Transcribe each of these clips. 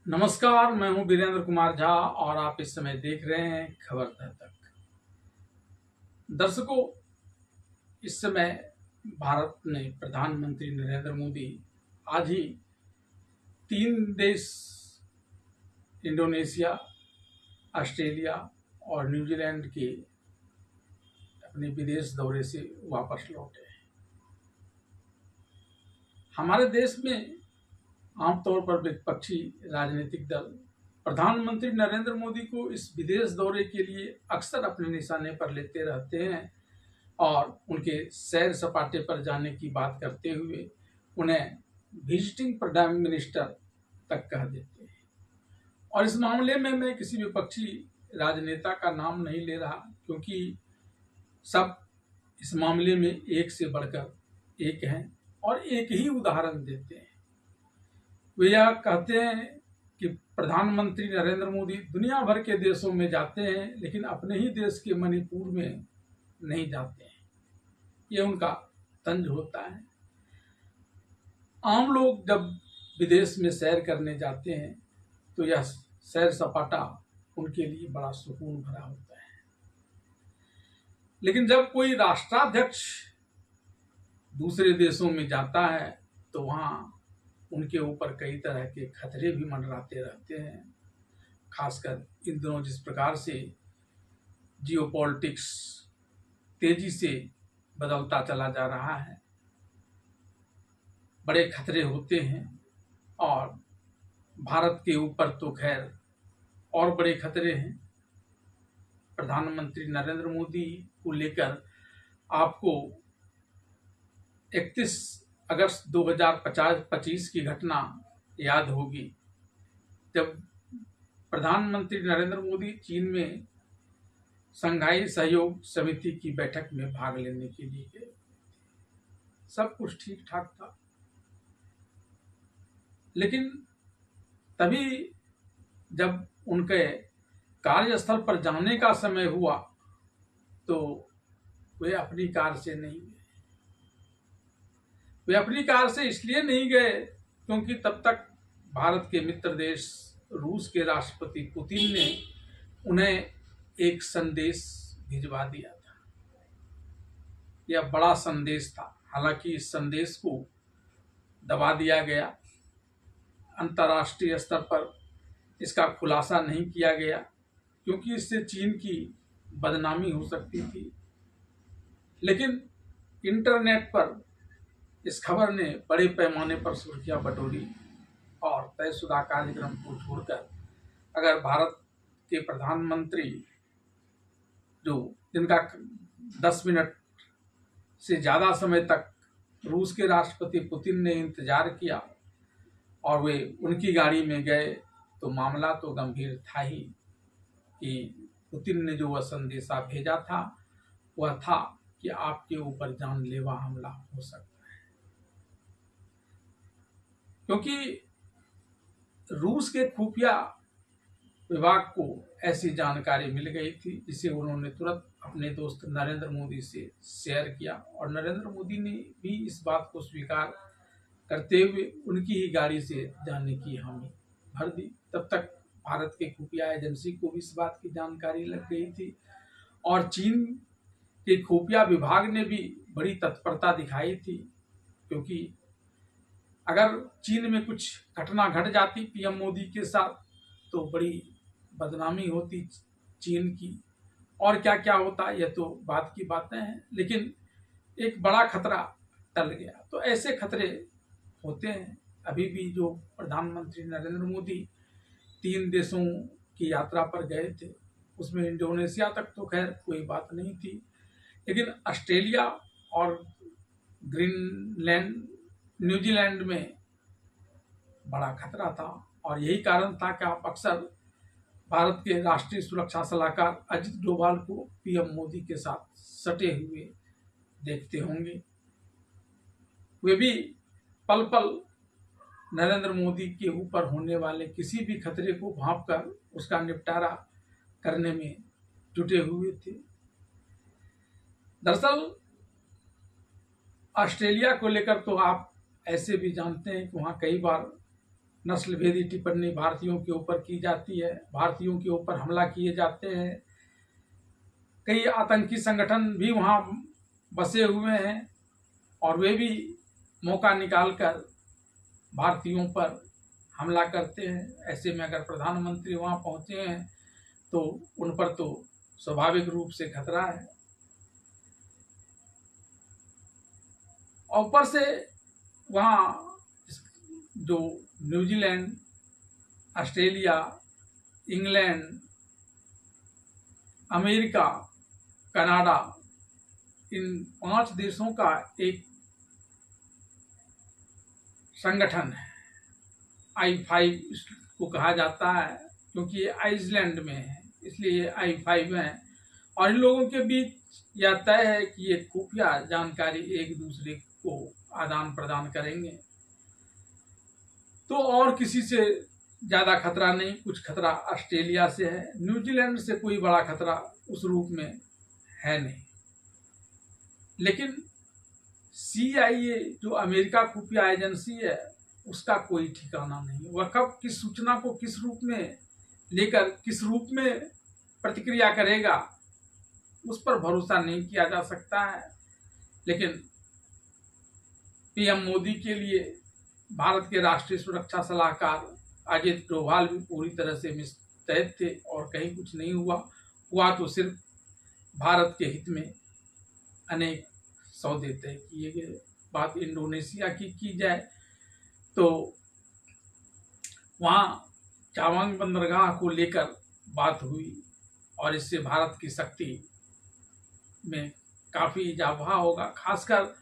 नमस्कार, मैं हूं वीरेंद्र कुमार झा और आप इस समय देख रहे हैं खबर तक। दर्शकों, इस समय भारत में प्रधानमंत्री नरेंद्र मोदी आज ही 3 देश इंडोनेशिया, ऑस्ट्रेलिया और न्यूजीलैंड के अपने विदेश दौरे से वापस लौटे हैं। हमारे देश में आमतौर पर विपक्षी राजनीतिक दल प्रधानमंत्री नरेंद्र मोदी को इस विदेश दौरे के लिए अक्सर अपने निशाने पर लेते रहते हैं और उनके सैर सपाटे पर जाने की बात करते हुए उन्हें विजिटिंग प्राइम मिनिस्टर तक कह देते हैं। और इस मामले में मैं किसी विपक्षी राजनेता का नाम नहीं ले रहा, क्योंकि सब इस मामले में एक से बढ़कर एक हैं और एक ही उदाहरण देते हैं। वे यह कहते हैं कि प्रधानमंत्री नरेंद्र मोदी दुनिया भर के देशों में जाते हैं, लेकिन अपने ही देश के मणिपुर में नहीं जाते हैं। ये उनका तंज होता है। आम लोग जब विदेश में सैर करने जाते हैं तो यह सैर सपाटा उनके लिए बड़ा सुकून भरा होता है, लेकिन जब कोई राष्ट्राध्यक्ष दूसरे देशों में जाता है तो वहाँ उनके ऊपर कई तरह के खतरे भी मंडराते रहते हैं। खासकर इन दिनों जिस प्रकार से जियोपॉलिटिक्स तेजी से बदलता चला जा रहा है, बड़े खतरे होते हैं। और भारत के ऊपर तो खैर और बड़े खतरे हैं। प्रधानमंत्री नरेंद्र मोदी को लेकर आपको 31 अगस्त 2025 की घटना याद होगी, जब प्रधानमंत्री नरेंद्र मोदी चीन में शंघाई सहयोग समिति की बैठक में भाग लेने के लिए गए। सब कुछ ठीक ठाक था, लेकिन तभी जब उनके कार्यस्थल पर जाने का समय हुआ तो वे अपनी कार से नहीं गए। वे अपनी कार से इसलिए नहीं गए क्योंकि तब तक भारत के मित्र देश रूस के राष्ट्रपति पुतिन ने उन्हें एक संदेश भिजवा दिया था। यह बड़ा संदेश था। हालांकि इस संदेश को दबा दिया गया, अंतर्राष्ट्रीय स्तर पर इसका खुलासा नहीं किया गया, क्योंकि इससे चीन की बदनामी हो सकती थी। लेकिन इंटरनेट पर इस खबर ने बड़े पैमाने पर सुर्खियां बटोरी और तयशुदा कार्यक्रम को छोड़कर अगर भारत के प्रधानमंत्री जिनका 10 मिनट से ज़्यादा समय तक रूस के राष्ट्रपति पुतिन ने इंतजार किया और वे उनकी गाड़ी में गए, तो मामला तो गंभीर था ही कि पुतिन ने जो वह संदेशा भेजा था वह था कि आपके ऊपर जानलेवा हमला हो सकता है। क्योंकि रूस के खुफिया विभाग को ऐसी जानकारी मिल गई थी जिसे उन्होंने तुरंत अपने दोस्त नरेंद्र मोदी से शेयर किया और नरेंद्र मोदी ने भी इस बात को स्वीकार करते हुए उनकी ही गाड़ी से जाने की हामी भर दी। तब तक भारत के खुफिया एजेंसी को भी इस बात की जानकारी लग गई थी और चीन के खुफिया विभाग ने भी बड़ी तत्परता दिखाई थी, क्योंकि अगर चीन में कुछ घटना घट जाती पीएम मोदी के साथ तो बड़ी बदनामी होती चीन की, और क्या क्या होता यह तो बात की बातें हैं। लेकिन एक बड़ा खतरा टल गया। तो ऐसे खतरे होते हैं। अभी भी जो प्रधानमंत्री नरेंद्र मोदी 3 देशों की यात्रा पर गए थे, उसमें इंडोनेशिया तक तो खैर कोई बात नहीं थी, लेकिन ऑस्ट्रेलिया और ग्रीनलैंड, न्यूजीलैंड में बड़ा खतरा था। और यही कारण था कि आप अक्सर भारत के राष्ट्रीय सुरक्षा सलाहकार अजित डोभाल को पीएम मोदी के साथ सटे हुए देखते होंगे। वे भी पल पल नरेंद्र मोदी के ऊपर होने वाले किसी भी खतरे को भांपकर उसका निपटारा करने में जुटे हुए थे। दरअसल ऑस्ट्रेलिया को लेकर तो आप ऐसे भी जानते हैं कि वहाँ कई बार नस्लभेदी टिप्पणी भारतीयों के ऊपर की जाती है, भारतीयों के ऊपर हमला किए जाते हैं। कई आतंकी संगठन भी वहाँ बसे हुए हैं और वे भी मौका निकालकर भारतीयों पर हमला करते हैं। ऐसे में अगर प्रधानमंत्री वहाँ पहुँचे हैं तो उन पर तो स्वाभाविक रूप से खतरा है। और ऊपर से वहाँ जो New Zealand, Australia, England, America, Canada, इन 5 देशों का एक संगठन है, I5 को कहा जाता है, क्योंकि ये आइसलैंड में है इसलिए I5 है। और इन लोगों के बीच यह तय है कि ये खुफिया जानकारी एक दूसरे को आदान प्रदान करेंगे। तो और किसी से ज़्यादा खतरा नहीं। कुछ खतरा ऑस्ट्रेलिया से है, न्यूजीलैंड से कोई बड़ा खतरा उस रूप में है नहीं। लेकिन CIA जो अमेरिका खुफिया एजेंसी है, उसका कोई ठिकाना नहीं। वह कब किस सूचना को किस रूप में लेकर किस रूप में प्रतिक्रिया करेगा, उस पर भरोसा नहीं किया जा सकता है। लेकिन PM मोदी के लिए भारत के राष्ट्रीय सुरक्षा सलाहकार अजित डोभाल भी पूरी तरह से मुस्तैद थे और कहीं कुछ नहीं हुआ तो सिर्फ भारत के हित में अनेक सौदे तय किए गए। बात इंडोनेशिया की जाए तो वहाँ चावांग बंदरगाह को लेकर बात हुई और इससे भारत की शक्ति में काफ़ी इजाफा होगा। खासकर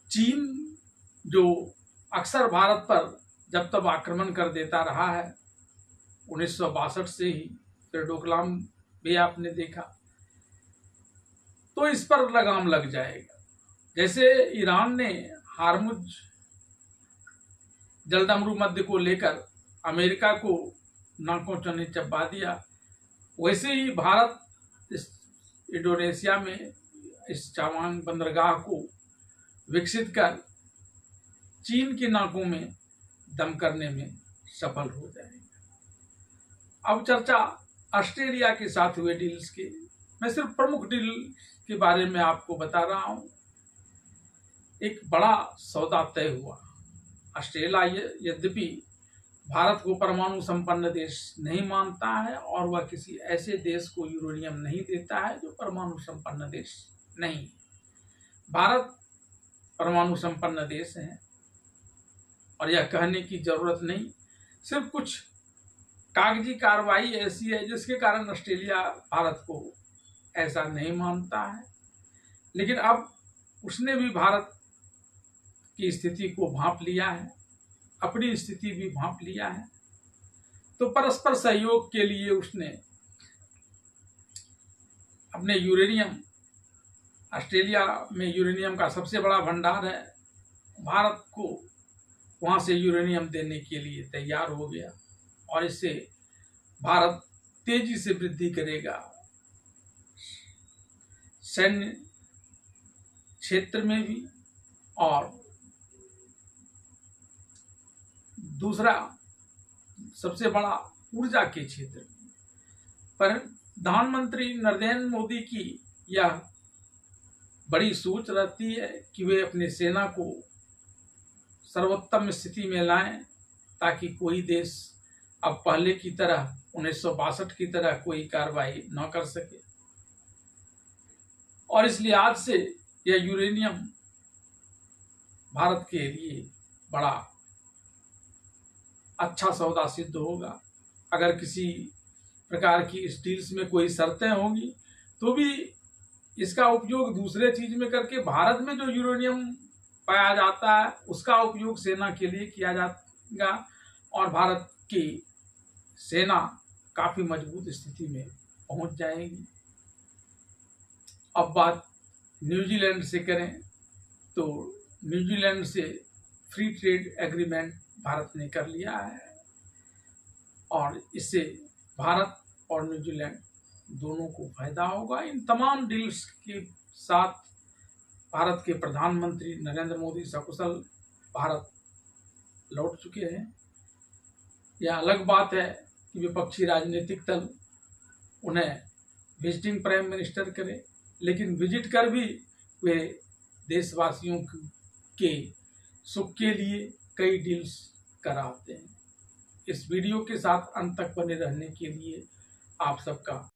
चीन जो अक्सर भारत पर जब तब आक्रमण कर देता रहा है, 1962 से ही, फिर डोकलाम भी आपने देखा, तो इस पर लगाम लग जाएगा। जैसे ईरान ने हार्मुज जलदमरू मध्य को लेकर अमेरिका को नाकों चने चबा दिया, वैसे ही भारत इस इंडोनेशिया में इस चावांग बंदरगाह को विकसित कर चीन की नाकों में दम करने में सफल हो जाएगा। अब चर्चा ऑस्ट्रेलिया के साथ हुए डील्स की। मैं सिर्फ प्रमुख डील के बारे में आपको बता रहा हूं। एक बड़ा सौदा तय हुआ। ऑस्ट्रेलिया यद्यपि भारत को परमाणु संपन्न देश नहीं मानता है और वह किसी ऐसे देश को यूरेनियम नहीं देता है जो परमाणु संपन्न देश नहीं। भारत परमाणु संपन्न देश है और यह कहने की जरूरत नहीं। सिर्फ कुछ कागजी कार्रवाई ऐसी है जिसके कारण ऑस्ट्रेलिया भारत को ऐसा नहीं मानता है। लेकिन अब उसने भी भारत की स्थिति को भांप लिया है, अपनी स्थिति भी भांप लिया है। तो परस्पर सहयोग के लिए उसने अपने यूरेनियम, ऑस्ट्रेलिया में यूरेनियम का सबसे बड़ा भंडार है, भारत को वहां से यूरेनियम देने के लिए तैयार हो गया और इससे भारत तेजी से वृद्धि करेगा, सैन्य क्षेत्र में भी और दूसरा सबसे बड़ा ऊर्जा के क्षेत्र में। पर प्रधानमंत्री नरेंद्र मोदी की यह बड़ी सोच रहती है कि वे अपनी सेना को सर्वोत्तम स्थिति में लाएं ताकि कोई देश अब पहले की तरह 1962 की तरह कोई कार्रवाई न कर सके। और इस लिहाज से यह यूरेनियम भारत के लिए बड़ा अच्छा सौदा सिद्ध होगा। अगर किसी प्रकार की इस डील्स में कोई शर्तें होंगी तो भी इसका उपयोग दूसरे चीज में करके भारत में जो यूरेनियम पाया जाता है उसका उपयोग सेना के लिए किया जाएगा और भारत की सेना काफी मजबूत स्थिति में पहुंच जाएगी। अब बात न्यूजीलैंड से करें तो न्यूजीलैंड से फ्री ट्रेड एग्रीमेंट भारत ने कर लिया है और इससे भारत और न्यूजीलैंड दोनों को फायदा होगा। इन तमाम डील्स के साथ भारत के प्रधानमंत्री नरेंद्र मोदी सकुशल भारत लौट चुके हैं। यह अलग बात है कि विपक्षी राजनीतिक दल उन्हें विजिटिंग प्राइम मिनिस्टर करे, लेकिन विजिट कर भी वे देशवासियों के सुख के लिए कई डील्स कराते हैं। इस वीडियो के साथ अंत तक बने रहने के लिए आप सबका